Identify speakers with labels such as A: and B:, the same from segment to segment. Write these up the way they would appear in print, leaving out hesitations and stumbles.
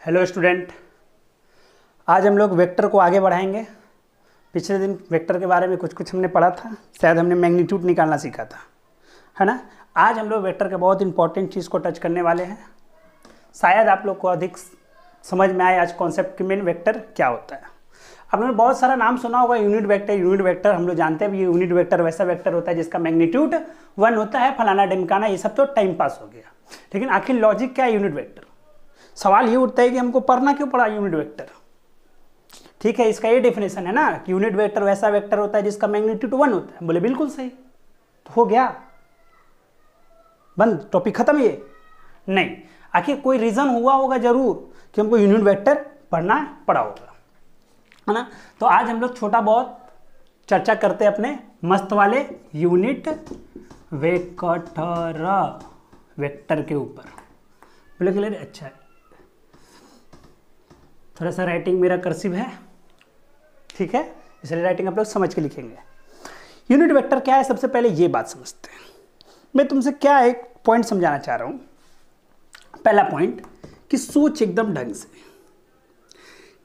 A: Hello student, आज हम लोग वेक्टर को आगे बढ़ाएंगे। पिछले दिन वेक्टर के बारे में कुछ हमने पढ़ा था, शायद हमने मैग्नीट्यूड निकालना सीखा था, है ना। आज हम लोग वेक्टर के बहुत इंपॉर्टेंट चीज़ को टच करने वाले हैं। शायद आप लोग को अधिक समझ में आए आज कॉन्सेप्ट कि मेन वेक्टर क्या होता है। आप लोगों ने बहुत सारा नाम सुना होगा, यूनिट वेक्टर हम लोग जानते हैं। ये यूनिट वेक्टर वैसा वेक्टर होता है जिसका मैग्नीट्यूड 1 होता है, फलाना ढिमकाना, ये सब तो टाइम पास हो गया। लेकिन आखिर लॉजिक क्या है यूनिट वेक्टर? सवाल ये उठता है कि हमको पढ़ना क्यों पड़ा यूनिट वेक्टर। ठीक है, इसका ये डेफिनेशन है ना कि यूनिट वेक्टर वैसा वेक्टर होता है जिसका मैग्नीट्यूड 1 होता है। बोले बिल्कुल सही, तो हो गया, बंद, टॉपिक खत्म। ये नहीं, आखिर कोई रीजन हुआ होगा जरूर कि हमको यूनिट वेक्टर पढ़ना पड़ा होगा, है ना। तो आज हम लोग छोटा बहुत चर्चा करते हैं अपने मस्त वाले यूनिट वेक्टर के ऊपर। बोले क्लियर? अच्छा है, थोड़ा सा राइटिंग मेरा कर्सिव है, ठीक है, इसलिए राइटिंग आप लोग समझ के लिखेंगे। यूनिट वेक्टर क्या है, सबसे पहले ये बात समझते हैं। मैं तुमसे क्या एक पॉइंट समझाना चाह रहा हूं। पहला पॉइंट कि सोच एकदम ढंग से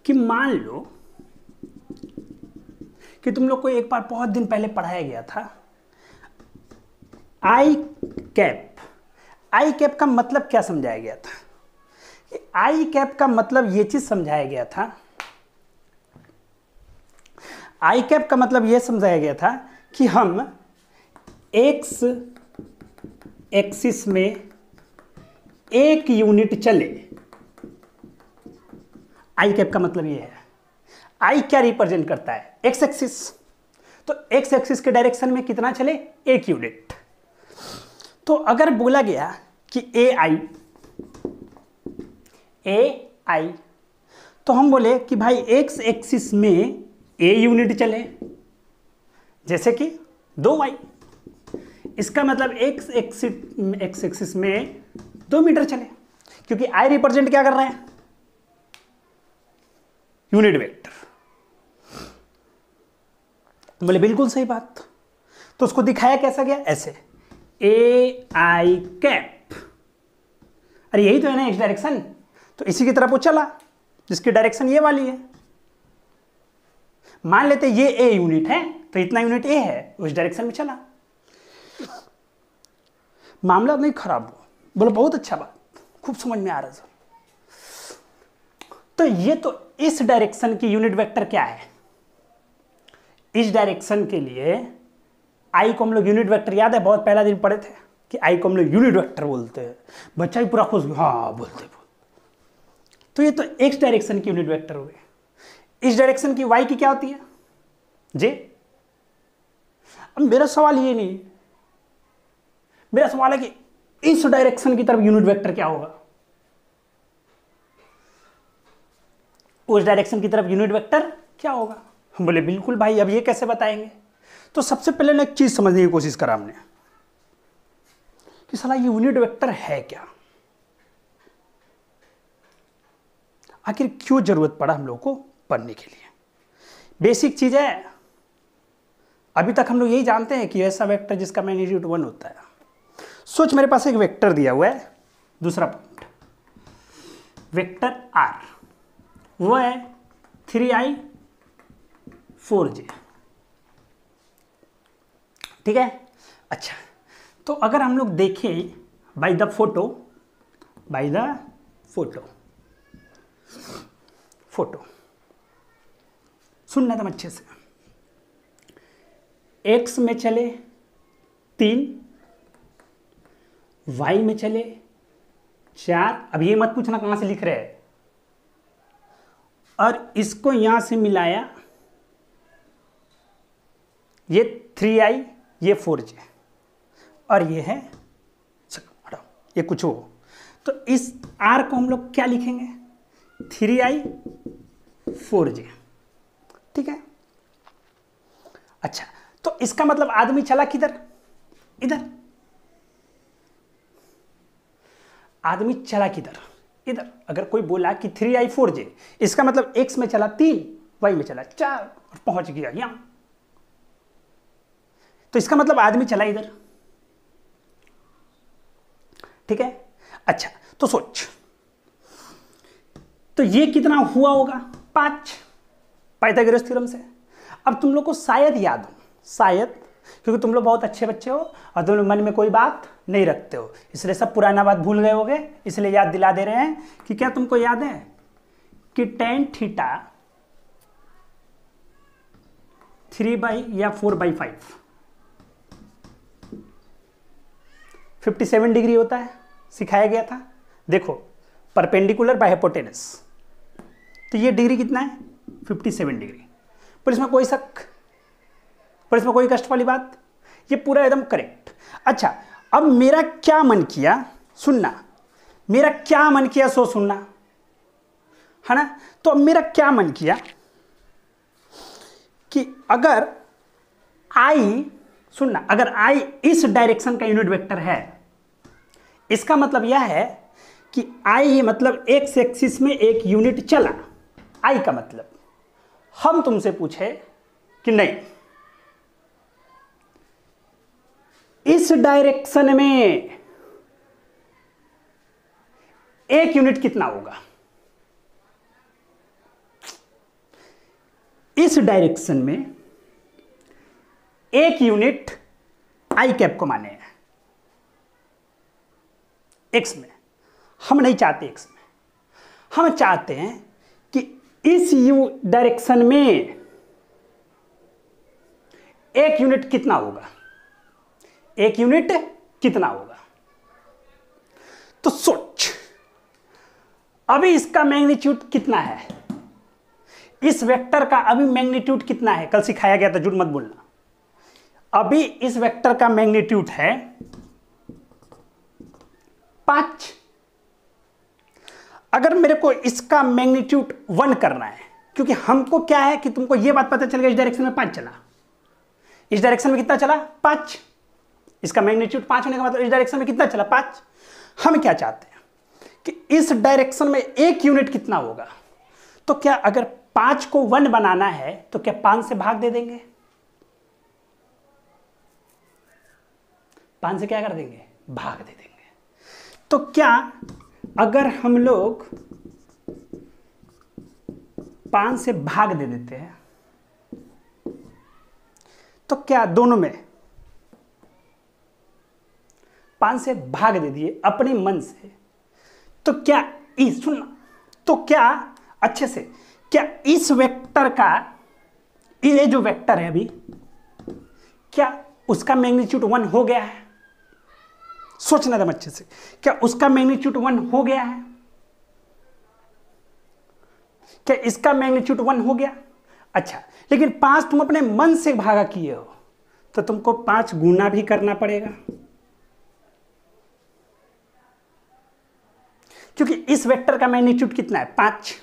A: कि मान लो कि तुम लोग को एक बार बहुत दिन पहले पढ़ाया गया था आई कैप का मतलब क्या समझाया गया था। आई कैप का मतलब ये चीज समझाया गया था, आई कैप का मतलब ये समझाया गया था कि हम एक्स एक्सिस में एक यूनिट चले। आई कैप का मतलब ये है। आई क्या रिप्रेजेंट करता है? X axis. तो एक्स एक्सिस के डायरेक्शन में कितना चले? एक यूनिट। तो अगर बोला गया कि ए आई, तो हम बोले कि भाई एक्स एक्सिस में ए यूनिट चले, जैसे कि 2y। इसका मतलब एक्स एक्सिस में 2 मीटर चले, क्योंकि आई रिप्रेजेंट क्या कर रहा है? Unit vector. बोले बिल्कुल सही बात। तो उसको दिखाया कैसा गया? ऐसे ए आई कैप। अरे यही तो है ना एक्स डायरेक्शन, तो इसी की तरफ वो चला जिसकी डायरेक्शन ये वाली है। मान लेते ये ए यूनिट है, तो इतना यूनिट ए है, उस डायरेक्शन में चला, मामला नहीं खराब हुआ। बोलो बहुत अच्छा बात, खूब समझ में आ रहा है। तो ये तो इस डायरेक्शन की यूनिट वेक्टर क्या है? इस डायरेक्शन के लिए आई को हम लोग यूनिट वेक्टर, याद है बहुत पहला दिन पढ़े थे कि आई को हम लोग यूनिट वेक्टर बोलते हैं। बच्चा भी पूरा खुश, हाँ बोलते। तो ये तो एक्स डायरेक्शन की यूनिट वेक्टर हो गई। इस डायरेक्शन की वाई की क्या होती है? जे। अब मेरा सवाल ये नहीं, मेरा सवाल है कि इस डायरेक्शन की तरफ यूनिट वेक्टर क्या होगा? उस डायरेक्शन की तरफ यूनिट वेक्टर क्या होगा? हम बोले बिल्कुल भाई, अब ये कैसे बताएंगे? तो सबसे पहले ना एक चीज समझने की कोशिश करा हमने कि साला यूनिट वेक्टर है क्या, आखिर क्यों जरूरत पड़ा हम लोग को पढ़ने के लिए। बेसिक चीज है, अभी तक हम लोग यही जानते हैं कि ऐसा वेक्टर जिसका मैग्नीट्यूड 1 होता है। सोच, मेरे पास एक वेक्टर दिया हुआ है। दूसरा पॉइंट, वेक्टर आर, वो है 3i 4j, ठीक है। अच्छा, तो अगर हम लोग देखें बाय द फोटो सुनना एकदम अच्छे से। एक्स में चले 3, वाई में चले 4। अब ये मत पूछना कहां से लिख रहे हैं, और इसको यहां से मिलाया, ये 3i, ये 4j, और ये है, हटाओ ये कुछ हो। तो इस r को हम लोग क्या लिखेंगे? 3i 4j, ठीक है। अच्छा, तो इसका मतलब आदमी चला किधर? इधर। आदमी चला किधर? इधर। अगर कोई बोला कि 3i 4j, इसका मतलब x में चला 3, y में चला 4 और पहुंच गया यहां। तो इसका मतलब आदमी चला इधर, ठीक है। अच्छा, तो सोच, तो ये कितना हुआ होगा 5 पाइथागोरस थ्योरम से। अब तुम लोग को शायद याद हो, शायद, क्योंकि तुम लोग बहुत अच्छे बच्चे हो और तुम लोग मन में कोई बात नहीं रखते हो, इसलिए सब पुराना बात भूल गए होगे, इसलिए याद दिला दे रहे हैं कि क्या तुमको याद है कि tan थीटा 3 या 4/5 57 डिग्री होता है, सिखाया गया था। देखो परपेंडिकुलर बाय हाइपोटेनस, तो ये डिग्री कितना है 57 डिग्री। पर इसमें कोई शक, पर इसमें कोई कष्ट वाली बात, ये पूरा एकदम करेक्ट। अच्छा अब मेरा क्या मन किया सुनना, मेरा क्या मन किया सो सुनना, है ना। तो अब मेरा क्या मन किया कि अगर आई, सुनना, अगर आई इस डायरेक्शन का यूनिट वेक्टर है, इसका मतलब यह है कि आई मतलब एक्स एक्सिस में एक यूनिट चला, आई का मतलब हम तुमसे पूछे कि नहीं इस डायरेक्शन में एक यूनिट कितना होगा, इस डायरेक्शन में एक यूनिट आई कैप को माने हैं एक्स में, हम नहीं चाहते एक्स में, हम चाहते हैं कि इस यू डायरेक्शन में एक यूनिट कितना होगा, एक यूनिट कितना होगा। तो सोच अभी इसका मैग्नीट्यूड कितना है, इस वेक्टर का अभी मैग्नीट्यूड कितना है, कल सिखाया गया था, झूठ मत बोलना। अभी इस वेक्टर का मैग्नीट्यूड है 5। अगर मेरे को इसका मैग्नीट्यूड 1 करना है, क्योंकि हमको क्या है कि तुमको यह बात पता चल गया इस डायरेक्शन में 5 चला, इस डायरेक्शन में कितना चला 5, इसका मैग्नीट्यूड 5 होने का मतलब इस डायरेक्शन में कितना चला 5। हम क्या चाहते हैं कि इस डायरेक्शन में एक यूनिट कितना होगा, तो क्या अगर 5 को 1 बनाना है तो क्या 5 से भाग दे देंगे, 5 से क्या कर देंगे भाग दे देंगे। तो क्या अगर हम लोग 5 से भाग दे देते हैं तो क्या दोनों में 5 से भाग दे दिए अपने मन से, तो क्या सुनना, तो क्या अच्छे से, क्या इस वेक्टर का, ये जो वेक्टर है अभी, क्या उसका मैग्नीट्यूड 1 हो गया है, सोचना था अच्छे से, क्या उसका मैग्नीट्यूड 1 हो गया है, क्या इसका मैग्नीट्यूड 1 हो गया। अच्छा लेकिन 5 तुम अपने मन से भागा किए हो तो तुमको 5 गुना भी करना पड़ेगा, क्योंकि इस वेक्टर का मैग्नीट्यूड कितना है 5।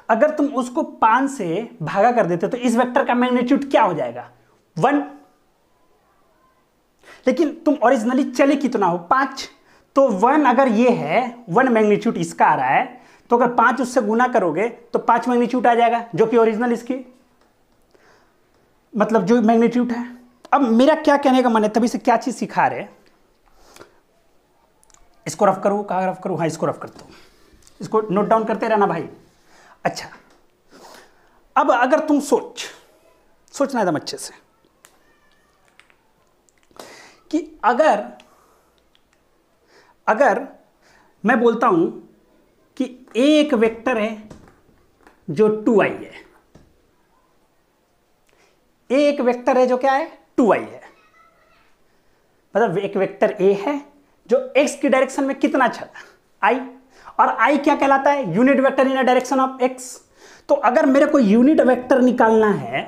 A: अगर तुम उसको 5 से भागा कर देते तो इस वेक्टर का मैग्नीट्यूड क्या हो जाएगा 1। लेकिन तुम ओरिजिनली चले कितना हो 5, तो 1 अगर ये है 1 मैग्नीट्यूड इसका आ रहा है, तो अगर 5 उससे गुना करोगे तो 5 मैग्नीट्यूड आ जाएगा, जो कि ओरिजिनल इसकी मतलब जो मैग्नीट्यूड है। अब मेरा क्या कहने का मन है, तभी से क्या चीज सिखा रहे, इसको रफ करूं, कहाँ रफ करूं, हाँ इसको रफ करता हूं, इसको नोट डाउन करते रहना भाई। अच्छा अब अगर तुम सोचना एकदम अच्छे से कि अगर मैं बोलता हूं कि एक वेक्टर है जो 2i है, एक वेक्टर है जो क्या है 2i है, मतलब एक वेक्टर a है जो x की डायरेक्शन में कितना चला i, और i क्या कहलाता है unit vector in direction of x। तो अगर मेरे को यूनिट वेक्टर निकालना है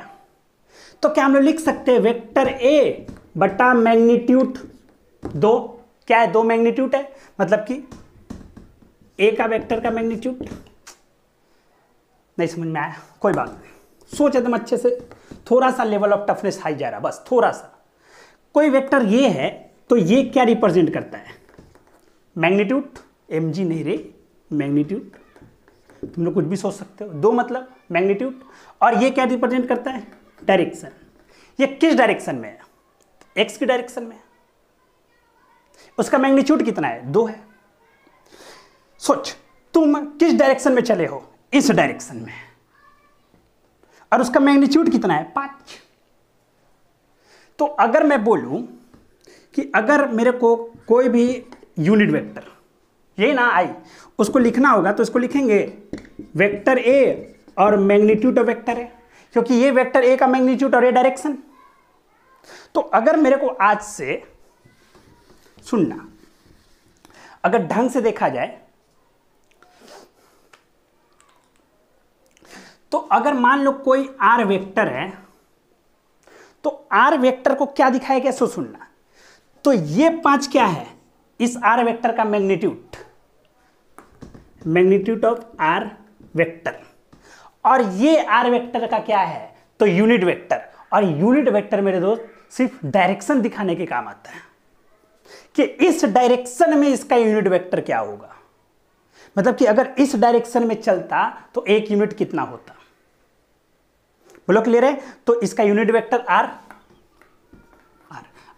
A: तो क्या हम लोग लिख सकते हैं वेक्टर a बटा मैग्नीट्यूड 2, क्या है 2 मैग्नीट्यूड है, मतलब कि a का वेक्टर का मैग्नीट्यूड, नहीं समझ में आया कोई बात नहीं, सोच एकदम अच्छे से, थोड़ा सा लेवल ऑफ टफनेस हाई जा रहा, बस थोड़ा सा। कोई वेक्टर ये है तो ये क्या रिप्रेजेंट करता है मैग्नीट्यूड, mg नहीं रे मैग्नीट्यूड, तुम लोग कुछ भी सोच सकते हो, 2 मतलब मैग्नीट्यूड, और ये क्या रिप्रेजेंट करता है डायरेक्शन। ये किस डायरेक्शन में है x की डायरेक्शन में, उसका मैग्नीट्यूड कितना है? 2 है। सोच तुम किस डायरेक्शन में चले हो? इस डायरेक्शन में, और उसका मैग्नीट्यूड कितना है? 5। तो अगर मैं बोलूं कि अगर मेरे को कोई भी यूनिट वेक्टर, ये ना आई, उसको लिखना होगा तो इसको लिखेंगे वेक्टर ए और मैग्नीट्यूड ऑफ वेक्टर ए, क्योंकि ये वेक्टर ए का मैग्नीट्यूड और ये डायरेक्शन। तो अगर मेरे को आज से सुनना, अगर ढंग से देखा जाए तो अगर मान लो कोई आर वेक्टर है, तो आर वेक्टर को क्या दिखाया गया सो सुनना। तो ये 5 क्या है? इस आर वेक्टर का magnitude, magnitude of R vector. और ये आर वेक्टर का क्या है? तो यूनिट वेक्टर। और यूनिट वेक्टर मेरे दोस्त सिर्फ डायरेक्शन दिखाने के काम आता है कि इस डायरेक्शन में इसका यूनिट वेक्टर क्या होगा। मतलब कि अगर इस डायरेक्शन में चलता तो एक यूनिट कितना होता? बोलो क्लियर है? तो इसका यूनिट वेक्टर आर।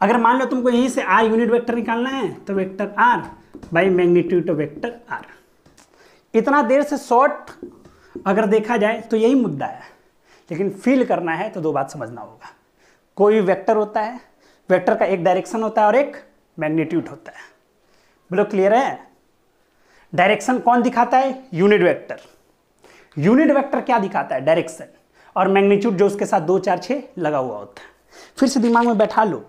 A: अगर मान लो तुमको यहीं से आर यूनिट वेक्टर निकालना है तो vector R by magnitude of vector R. इतना देर से शॉर्ट अगर देखा जाए तो यही मुद्दा है, लेकिन फील करना है तो 2 बात समझना होगा। कोई वेक्टर होता है, वेक्टर का एक डायरेक्शन होता है और एक मैग्नीट्यूड होता है। बोलो क्लियर है? डायरेक्शन कौन दिखाता है? Unit vector. यूनिट वेक्टर क्या दिखाता है? डायरेक्शन। और मैग्नीट्यूड जो उसके साथ 2 4 6 लगा हुआ होता है। फिर से दिमाग में बैठा लो,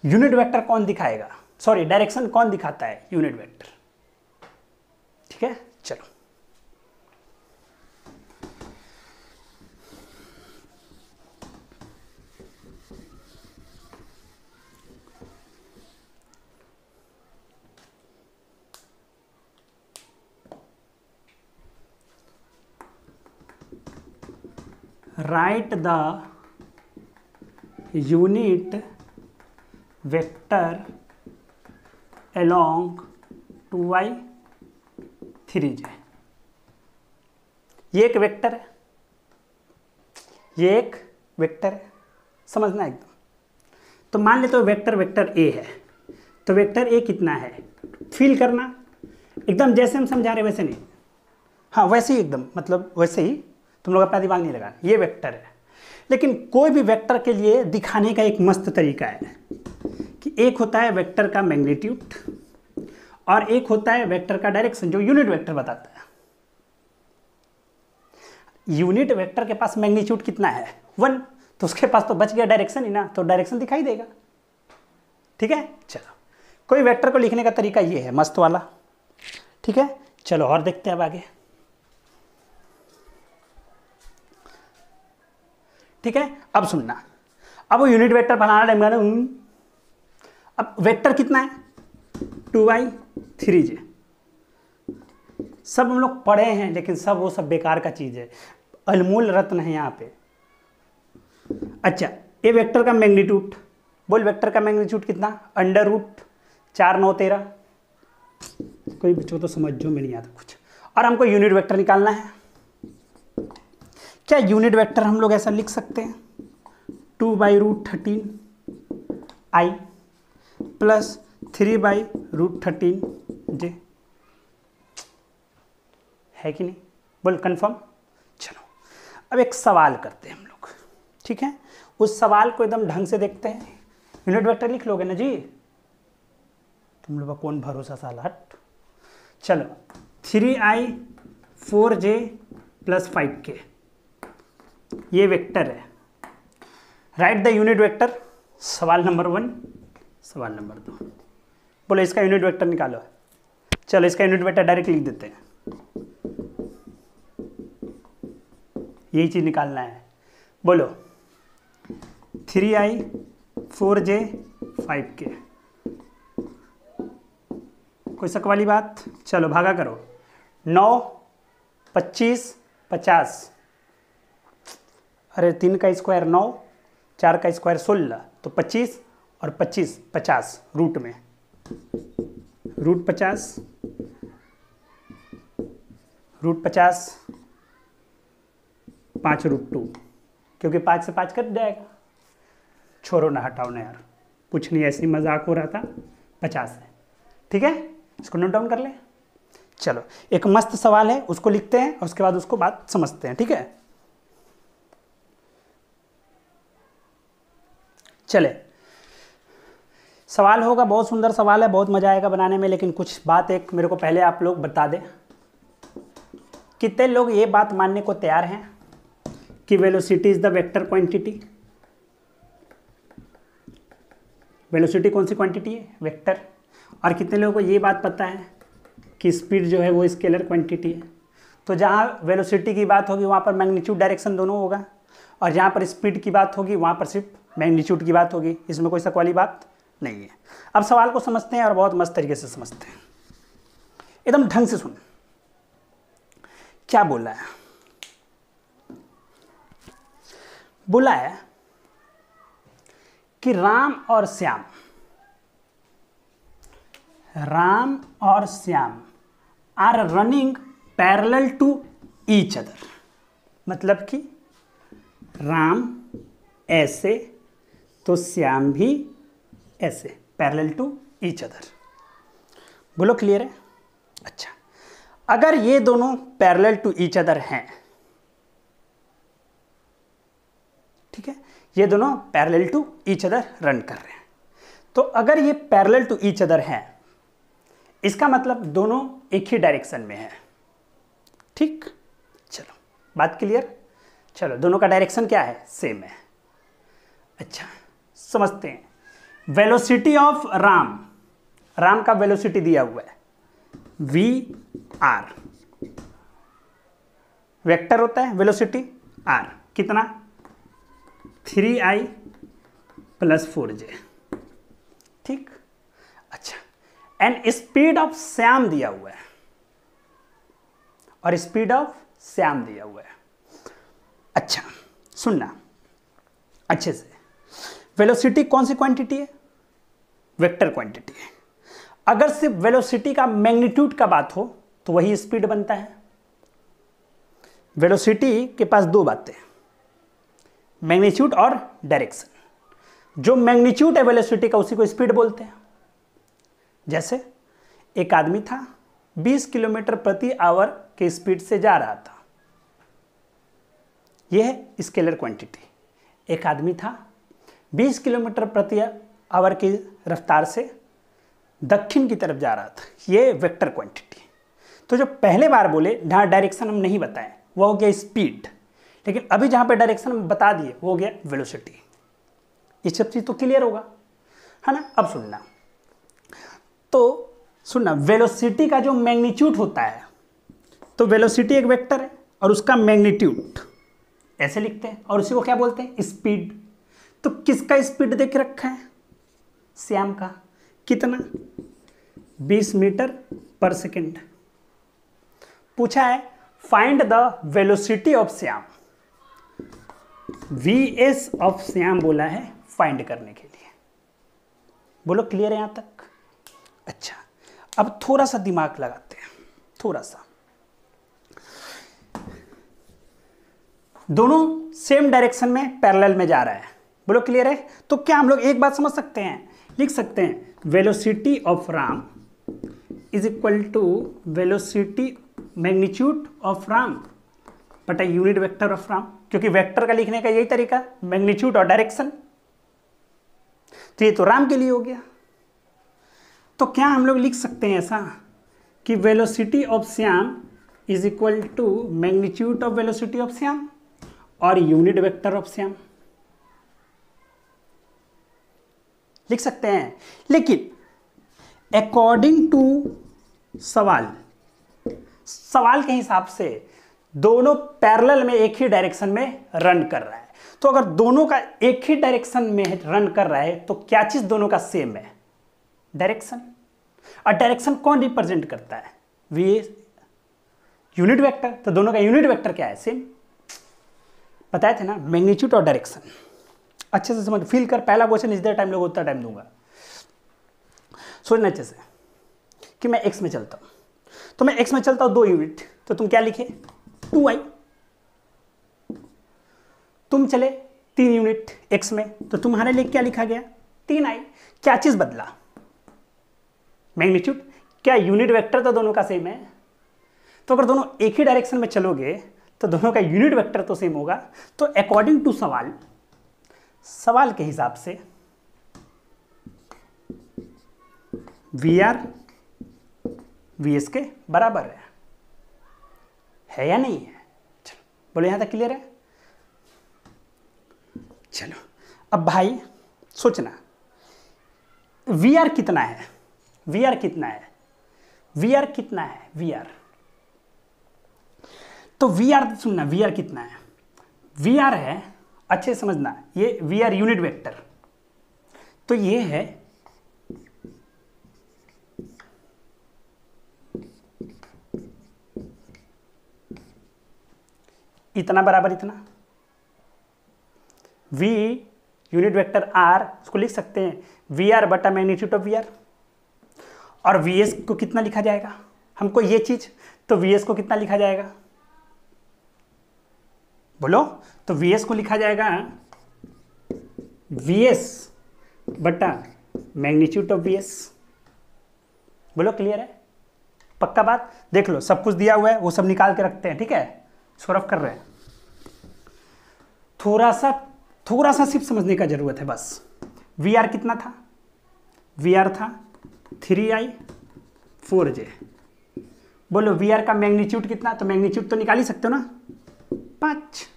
A: यूनिट वेक्टर कौन दिखाएगा? सॉरी, डायरेक्शन कौन दिखाता है? Unit vector. ठीक है, चलो write the unit vector along 2y 3j। ये एक वेक्टर है, ये एक वेक्टर है, समझना एकदम। तो मान लेते हो वेक्टर ए है, तो वेक्टर ए कितना है? फील करना एकदम जैसे हम समझा रहे वैसे नहीं, हाँ वैसे ही एकदम, मतलब वैसे ही, तुम लोग अपना दिमाग नहीं लगाना। ये वेक्टर है, लेकिन कोई भी वेक्टर के लिए दिखाने का एक मस्त तरीका है कि एक होता है वेक्टर का मैग्नीट्यूड और एक होता है वेक्टर का डायरेक्शन, जो यूनिट वेक्टर बताता है। यूनिट वेक्टर के पास मैग्नीट्यूड कितना है? 1, तो उसके पास तो बच गया डायरेक्शन ही ना, तो डायरेक्शन दिखाई देगा। ठीक है, चलो कोई वेक्टर को लिखने का तरीका ये है मस्त वाला। ठीक है, चलो और देखते हैं अब आगे। ठीक है, अब सुनना, अब वो यूनिट वेक्टर बनाना है। अब वेक्टर कितना है? 2y 3j। सब हम लोग पढ़े हैं, लेकिन सब वो सब बेकार का चीज है, अनमोल रत्न है यहाँ पे। अच्छा, ये वेक्टर का मैग्नीट्यूड, बोल वेक्टर का मैग्नीट्यूड कितना? √4 9 13। कोई बच्चों तो समझो में नहीं आता कुछ। और हमको यूनिट वेक्टर निकालना है। क्या यूनिट वेक्टर हम लोग ऐसा लिख सकते हैं? 2/√13 i प्लस 3/√13 j, है कि नहीं? बोल कंफर्म। चलो अब एक सवाल करते हैं हम लोग। ठीक है, उस सवाल को एकदम ढंग से देखते हैं। यूनिट वेक्टर लिख लोगे ना जी? तुम लोग का कौन भरोसा साला, हट। चलो 3i 4j प्लस 5k, ये वेक्टर है। राइट द यूनिट वेक्टर, सवाल नंबर 1। सवाल नंबर 2, बोलो इसका यूनिट वेक्टर निकालो। चलो इसका यूनिट वेक्टर डायरेक्ट लिख देते हैं, यही चीज निकालना है। बोलो 3i 4j 5k, कोई शक वाली बात? चलो भागा करो, 9 25 50। अरे 3 का स्क्वायर 9, 4 का स्क्वायर 16, तो 25 और 25 50 रूट में, √50 5√2, क्योंकि 5 से 5 कट जाएगा। छोड़ो ना, हटाओ ना यार, कुछ नहीं, ऐसे ही मजाक हो रहा था। 50 है, ठीक है, इसको नोट डाउन कर ले। चलो एक मस्त सवाल है, उसको लिखते हैं और उसके बाद उसको बात समझते हैं। ठीक है, चले सवाल होगा, बहुत सुंदर सवाल है, बहुत मजा आएगा बनाने में। लेकिन कुछ बात एक मेरे को पहले आप लोग बता दें, कितने लोग ये बात मानने को तैयार हैं कि velocity is the vector quantity? Velocity कौन सी क्वांटिटी है? वेक्टर। और कितने लोगों को ये बात पता है कि स्पीड जो है वो स्केलर क्वांटिटी है? तो जहाँ वेलोसिटी की बात होगी वहाँ पर मैग्नीट्यूड डायरेक्शन दोनों होगा, और जहाँ पर स्पीड की बात होगी वहाँ पर सिर्फ मैग्नीट्यूड की बात होगी, इसमें कोई शक वाली बात नहीं है। अब सवाल को समझते हैं और बहुत मस्त तरीके से समझते हैं, एकदम ढंग से सुन। क्या बोला है? बोला है कि राम और Shyam are running parallel to each other. मतलब कि राम ऐसे तो श्याम भी ऐसे, पैरेलल टू ईच अदर। बोलो क्लियर है? अच्छा, अगर ये दोनों पैरेलल टू ईच अदर हैं, ठीक है, ये दोनों parallel to each other run कर रहे हैं, तो अगर ये पैरेलल टू ईच अदर हैं, इसका मतलब दोनों एक ही डायरेक्शन में है। ठीक, चलो बात क्लियर। चलो दोनों का डायरेक्शन क्या है? सेम है। अच्छा समझते हैं। वेलोसिटी ऑफ राम का वेलोसिटी दिया हुआ है v/r, वेक्टर होता है वेलोसिटी r, कितना? 3i + 4j। ठीक, अच्छा, एंड स्पीड ऑफ श्याम दिया हुआ है, और स्पीड ऑफ श्याम दिया हुआ है। अच्छा सुनना अच्छे से, वेलोसिटी कौन सी क्वांटिटी है? वेक्टर क्वांटिटी है। अगर सिर्फ वेलोसिटी का मैग्नीट्यूड का बात हो तो वही स्पीड बनता है। वेलोसिटी के पास दो बातें, मैग्नीट्यूड और डायरेक्शन। जो मैग्नीट्यूड है वेलोसिटी का उसी को स्पीड बोलते हैं। जैसे एक आदमी था 20 किलोमीटर प्रति आवर के स्पीड से जा रहा था, यह है स्केलर क्वांटिटी। एक आदमी था 20 किलोमीटर प्रति आवर की रफ्तार से दक्षिण की तरफ जा रहा था, ये वेक्टर क्वांटिटी। तो जो पहले बार बोले जहाँ डायरेक्शन हम नहीं बताएं वो हो गया स्पीड, लेकिन अभी जहाँ पे डायरेक्शन हम बता दिए वो हो गया वेलोसिटी। ये सब चीज़ तो क्लियर होगा, है ना? अब सुनना, तो सुनना, वेलोसिटी का जो मैग्नीट्यूड होता है, तो वेलोसिटी एक वेक्टर है और उसका मैग्नीट्यूड ऐसे लिखते हैं, और उसी को क्या बोलते हैं? स्पीड। तो किसका स्पीड देख रखा है? श्याम का। कितना? 20 मीटर पर सेकेंड। पूछा है find the velocity of Shyam, vs of Shyam बोला है फाइंड करने के लिए। बोलो क्लियर है यहां तक? अच्छा, अब थोड़ा सा दिमाग लगाते हैं, थोड़ा सा। दोनों सेम डायरेक्शन में पैरेलल में जा रहा है। बोलो क्लियर है? तो क्या हम लोग एक बात समझ सकते हैं, लिख सकते हैं velocity of Ram is equal to velocity magnitude of Ram बटा यूनिट वेक्टर ऑफ राम, क्योंकि वेक्टर का लिखने का यही तरीका, मैग्नीट्यूड और डायरेक्शन। तो ये तो राम के लिए हो गया। तो क्या हम लोग लिख सकते हैं ऐसा कि velocity of Shyam is equal to magnitude of velocity of Shyam और यूनिट वेक्टर ऑफ श्याम? लिख सकते हैं, लेकिन अकॉर्डिंग टू सवाल के हिसाब से दोनों पैरेलल में एक ही डायरेक्शन में रन कर रहा है। तो अगर दोनों का एक ही डायरेक्शन में रन कर रहा है तो क्या चीज दोनों का सेम है? डायरेक्शन। और डायरेक्शन कौन रिप्रेजेंट करता है? V unit vector. तो दोनों का यूनिट वेक्टर क्या है? सेम। बताए थे ना, मैग्नीट्यूड और डायरेक्शन। अच्छे से समझ, फील कर। पहला क्वेश्चन जितना टाइम लोग उतना टाइम दूंगा। सोचना अच्छे से कि मैं एक्स में चलता हूं, तो मैं एक्स में चलता हूं 2 यूनिट, तो तुम क्या लिखे? 2i। तुम चले 3 यूनिट एक्स में, तो तुम्हारे लिए क्या लिखा गया? 3i। क्या चीज बदला? मैग्नीट्यूड, क्या यूनिट वेक्टर तो दोनों का सेम है, तो अगर दोनों एक ही डायरेक्शन में चलोगे तो दोनों का यूनिट वेक्टर तो सेम होगा। तो अकॉर्डिंग टू सवाल के हिसाब से वी आर वी एस के बराबर है या नहीं है? चलो बोलो, यहां तक क्लियर है? चलो अब भाई सोचना, वी आर कितना है, वी आर कितना है, वी आर कितना है, वी आर, तो वी आर सुनना, वी आर कितना है, वी आर है, अच्छे से समझना, ये वी आर यूनिट वेक्टर, तो ये है इतना बराबर इतना, वी यूनिट वेक्टर आर, उसको लिख सकते हैं वी आर बटा मैग्नीट्यूड ऑफ वी आर। और वी एस को कितना लिखा जाएगा, हमको ये चीज, तो वी एस को कितना लिखा जाएगा बोलो, तो वी एस को लिखा जाएगा वी एस बटा मैग्नीट्यूड ऑफ वी एस। बोलो क्लियर है? पक्का बात? देख लो सब कुछ दिया हुआ है, वो सब निकाल के रखते हैं, ठीक है, सौरभ कर रहे हैं। थोड़ा सा सिर्फ समझने का जरूरत है बस। वी आर कितना था, वी आर था 3i 4j। बोलो वी आर का मैग्नीट्यूड कितना, तो मैग्नीट्यूड तो निकाल ही सकते हो ना, 5।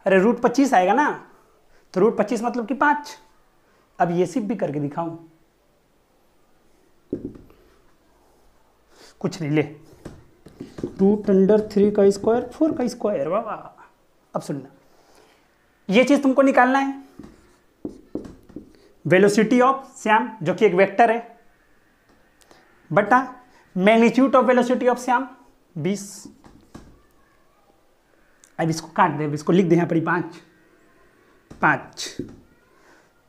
A: अरे रूट 25 आएगा ना, तो रूट 25 मतलब कि 5। अब ये सिर्फ भी करके दिखाऊं, कुछ नहीं, ले रूट अंडर 3 का स्क्वायर 4 का स्क्वायर, वाह। अब सुनना, ये चीज तुमको निकालना है, वेलोसिटी ऑफ श्याम जो कि एक वेक्टर है, बटा magnitude of velocity of Shyam 20। अब इसको काट दे, इसको लिख दे यहाँ पर 5।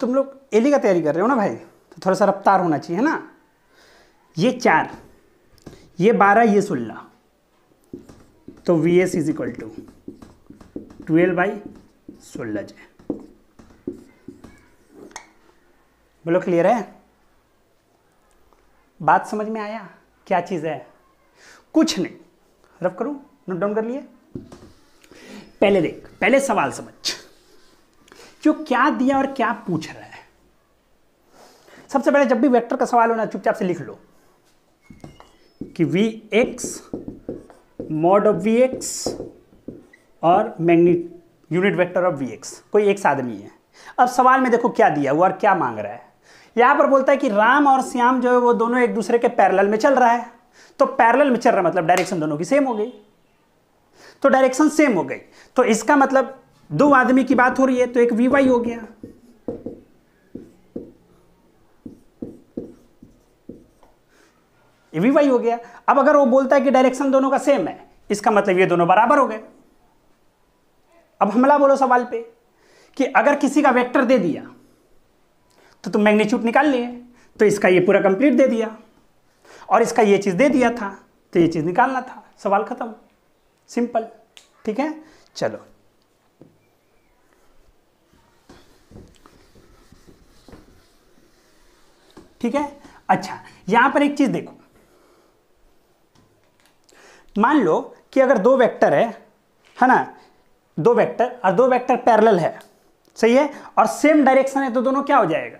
A: तुम लोग एली का तैयारी कर रहे हो ना भाई, तो थोड़ा सा रफ्तार होना चाहिए, है ना। ये 4, ये 12, ये 16, तो V S is equal to 12/16j। बोलो क्लियर है? बात समझ में आया क्या चीज है? कुछ नहीं, रफ करूं, नोट डाउन कर लिए। पहले देख, पहले सवाल समझ, जो क्या दिया और क्या पूछ रहा है। सबसे पहले जब भी वेक्टर का सवाल होना चुपचाप से लिख लो कि V X mod of V X और unit vector of V X, कोई एक आदमी है। अब सवाल में देखो क्या दिया हुआ और क्या मांग रहा है। यहां पर बोलता है कि राम और श्याम जो है वो दोनों एक दूसरे के पैरेलल में चल रहा है, तो पैरेलल में चल रहा है मतलब डायरेक्शन दोनों की सेम हो गई, तो डायरेक्शन सेम हो गई, तो इसका मतलब दो आदमी की बात हो रही है, तो एक वी वाई हो गया। ये वी वाई हो गया। अब अगर वो बोलता है कि डायरेक्शन दोनों का सेम है, इसका मतलब ये दोनों बराबर हो गए। अब हमला बोलो सवाल पे कि अगर किसी का वेक्टर दे दिया तो तुम मैग्नीट्यूड निकाल लिए, तो इसका ये पूरा कंप्लीट दे दिया और इसका ये चीज दे दिया था, तो ये चीज निकालना था, सवाल खत्म, सिंपल। ठीक है, चलो ठीक है। अच्छा, यहां पर एक चीज देखो, मान लो कि अगर दो वेक्टर है ना, दो वेक्टर और दो वेक्टर पैरेलल है, सही है, और सेम डायरेक्शन है, तो दोनों क्या हो जाएगा,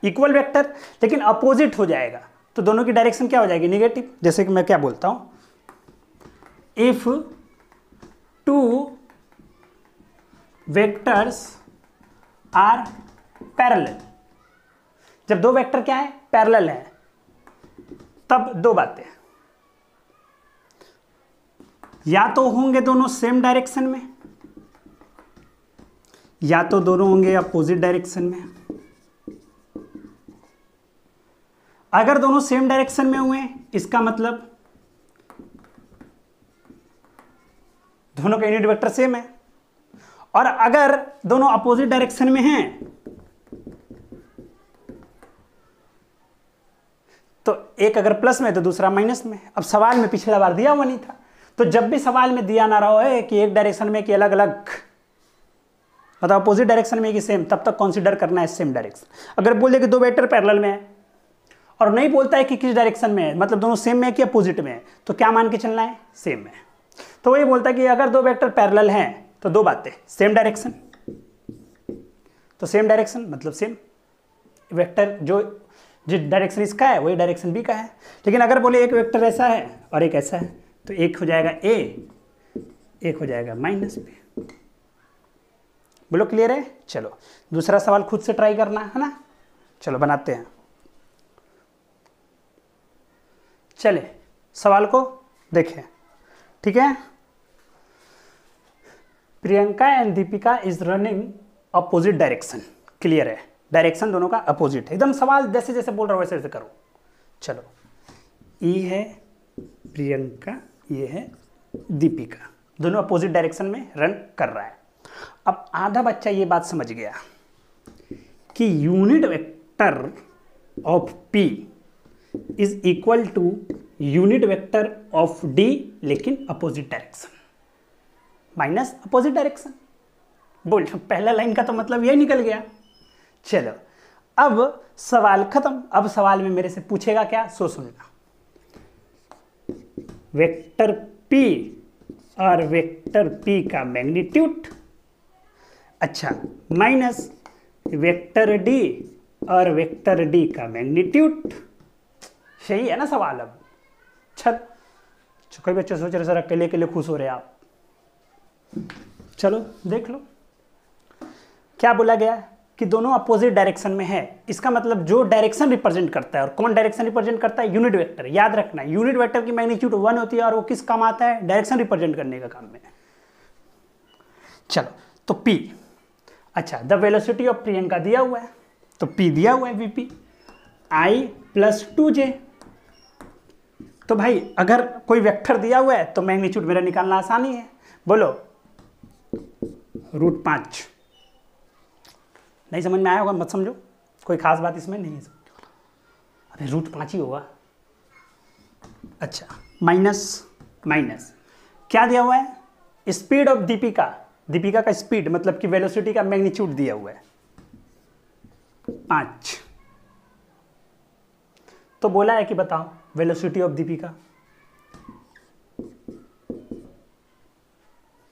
A: इक्वल वेक्टर, लेकिन अपोजिट हो जाएगा, तो दोनों की डायरेक्शन क्या हो जाएगी, नेगेटिव। जैसे कि मैं क्या बोलता हूं, if two vectors are parallel, जब दो वेक्टर क्या है, पैरेलल है, तब दो बातें, या तो होंगे दोनों सेम डायरेक्शन में, या तो दोनों होंगे अपोजिट डायरेक्शन में। अगर दोनों सेम डायरेक्शन में हुए, इसका मतलब दोनों का यूनिट वेक्टर सेम है, और अगर दोनों अपोजिट डायरेक्शन में हैं, तो एक अगर प्लस में तो दूसरा माइनस में। अब सवाल में पिछला बार दिया हुआ नहीं था, तो जब भी सवाल में दिया ना रहा है कि एक डायरेक्शन में कि अलग अलग मतलब अपोजिट डायरेक्शन में कि सेम, तब तक कंसीडर करना है सेम डायरेक्शन। अगर बोल दे कि दो वेक्टर पैरेलल में है और नहीं बोलता है कि किस डायरेक्शन में है, मतलब दोनों सेम में है कि अपोजिट में है, तो क्या मान के चलना है, सेम है। तो वही बोलता है कि अगर दो वेक्टर पैरेलल हैं तो दो बातें, सेम डायरेक्शन, तो सेम डायरेक्शन मतलब सेम वेक्टर, जो जिस डायरेक्शन इसका है वही डायरेक्शन बी का है। लेकिन अगर बोले एक वेक्टर ऐसा है और एक ऐसा है, तो एक हो जाएगा ए, एक हो जाएगा माइनस बी। बोलो क्लियर है। चलो दूसरा सवाल खुद से ट्राई करना है ना, चलो बनाते हैं। चले सवाल को देखें, ठीक है। Priyanka and Deepika is running opposite direction, clear है, डायरेक्शन दोनों का अपोजिट है। एकदम सवाल जैसे जैसे बोल रहा हूं वैसे वैसे करो। चलो ई है प्रियंका, ये है दीपिका, दोनों अपोजिट डायरेक्शन में रन कर रहा है। अब आधा बच्चा ये बात समझ गया कि unit vector of P is equal to unit vector of D, लेकिन opposite direction minus opposite direction. बोल, पहला लाइन का तो मतलब यही निकल गया। चलो अब सवाल खत्म। अब सवाल में मेरे से पूछेगा क्या, सो सुनना। वेक्टर P और वेक्टर P का मैग्नीट्यूड, अच्छा, माइनस वेक्टर D और वेक्टर D का मैग्नीट्यूड। सही है ना सवाल। अब चल, कोई बच्चे सोच रहे सर अकेले अकेले खुश हो रहे आप, चलो देख लो क्या बोला गया कि दोनों अपोजिट डायरेक्शन में है। इसका मतलब जो डायरेक्शन रिप्रेजेंट करता है, और कौन डायरेक्शन रिप्रेजेंट करता है, यूनिट वेक्टर। याद रखना यूनिट वेक्टर की मैग्नीट्यूड 1 होती है और वो किस काम आता है, डायरेक्शन रिप्रेजेंट करने का काम में। चलो तो P, अच्छा द वेलोसिटी ऑफ प्रियंका दिया हुआ है, तो P दिया हुआ है VP I + 2J। तो भाई अगर कोई वेक्टर दिया हुआ है तो मैग्नीट्यूड मेरा निकालना आसानी है। बोलो √5। नहीं समझ में आया होगा मत समझो, कोई खास बात इसमें नहीं है। अरे √5 ही होगा। अच्छा माइनस माइनस क्या दिया हुआ है, स्पीड ऑफ दीपिका, दीपिका का स्पीड मतलब कि वेलोसिटी का मैग्नीट्यूड दिया हुआ है 5। तो बोला है कि बताओ वेलोसिटी ऑफ दीपिका,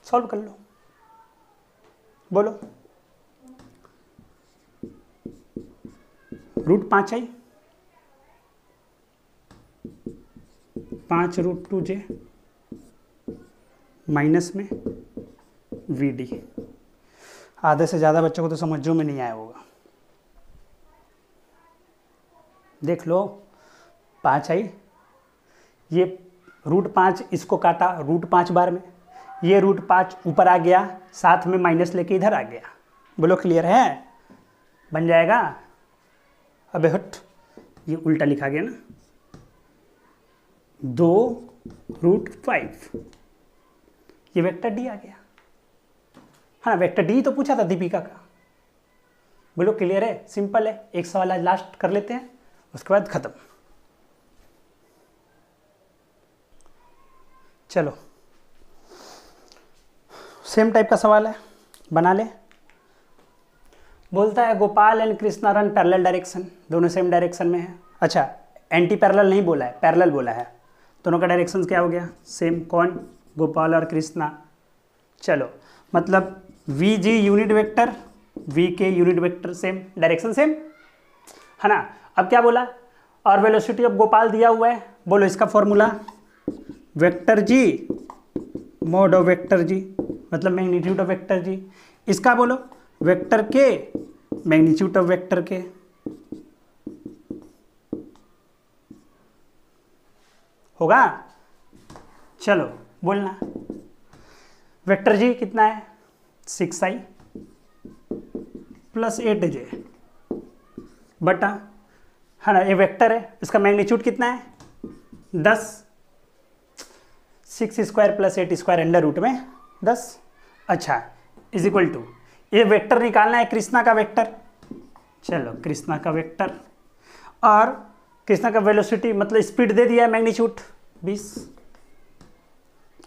A: सॉल्व कर लो। बोलो √5 आई, 5√2J माइनस में VD। आधे से ज़्यादा बच्चों को तो समझो में नहीं आया होगा। देख लो 5 आई, ये √5 इसको काटा √5 बार में, ये √5 ऊपर आ गया, साथ में माइनस लेके इधर आ गया। बोलो क्लियर है, बन जाएगा। अबे हट, ये उल्टा लिखा गया ना, 2√5, ये वेक्टर D आ गया। हाँ वेक्टर D तो पूछा था दीपिका का। बोलो क्लियर है, सिंपल है। एक सवाल आज लास्ट कर लेते हैं, उसके बाद खत्म। चलो सेम टाइप का सवाल है, बना ले। बोलता है Gopal and Krishna run parallel direction, दोनों सेम डायरेक्शन में है। अच्छा एंटी पैरेलल नहीं बोला है, पैरेलल बोला है। दोनों का डायरेक्शन क्या हो गया, सेम। कौन, गोपाल और कृष्णा। चलो मतलब VG unit vector, VK unit vector, same direction same है ना। अब क्या बोला, और वेलोसिटी ऑफ गोपाल दिया हुआ है। बोलो इसका formula, vector G mode of vector G मतलब मैग्नीट्यूड ऑफ वेक्टर G। इसका बोलो vector K magnitude of vector K। होगा, चलो बोलना। वेक्टर G कितना है, 6i + 8j बटा, है ना, ये वेक्टर है, इसका मैग्नीट्यूड कितना है 10, 6² + 8² अंडर रूट में 10। अच्छा इज इक्वल टू, ये वेक्टर निकालना है कृष्णा का वेक्टर। चलो कृष्णा का वेक्टर, और कृष्णा का वेलोसिटी मतलब स्पीड दे दिया है मैग्नीट्यूड 20।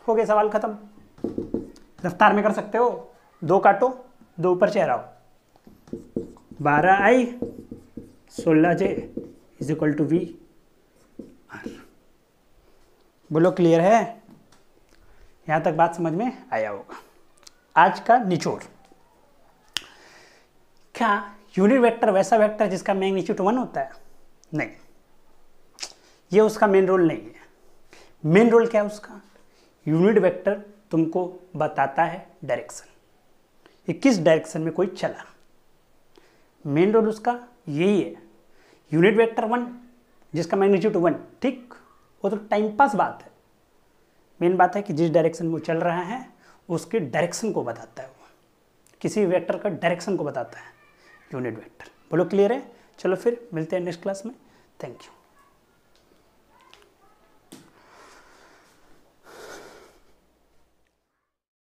A: हो गया सवाल खत्म। रफ्तार में कर सकते हो, 2 काटो दो ऊपर चेहरा हो, 12i 16j is equal to V R. बोलो क्लियर है? यहाँ तक बात समझ में आया होगा। आज का निचोड़, क्या यूनिट वेक्टर वैसा वेक्टर जिसका मैग्नीट्यूड 1 होता है? नहीं, ये उसका मेन रोल नहीं है। मेन रोल क्या है उसका? यूनिट वेक्टर तुमको बताता है डायरेक्शन, ये किस डायरेक्शन में कोई चला। मेन रोल उसका यही है। यूनिट वेक्टर 1 जिसका मैग्नीट्यूड 1, ठीक, वो तो टाइम पास बात है। मेन बात है कि जिस डायरेक्शन में वो चल रहा है उसके डायरेक्शन को बताता है, वो किसी वेक्टर का डायरेक्शन को बताता है यूनिट वेक्टर। बोलो क्लियर है? चलो फिर मिलते हैं नेक्स्ट क्लास में। Thank you.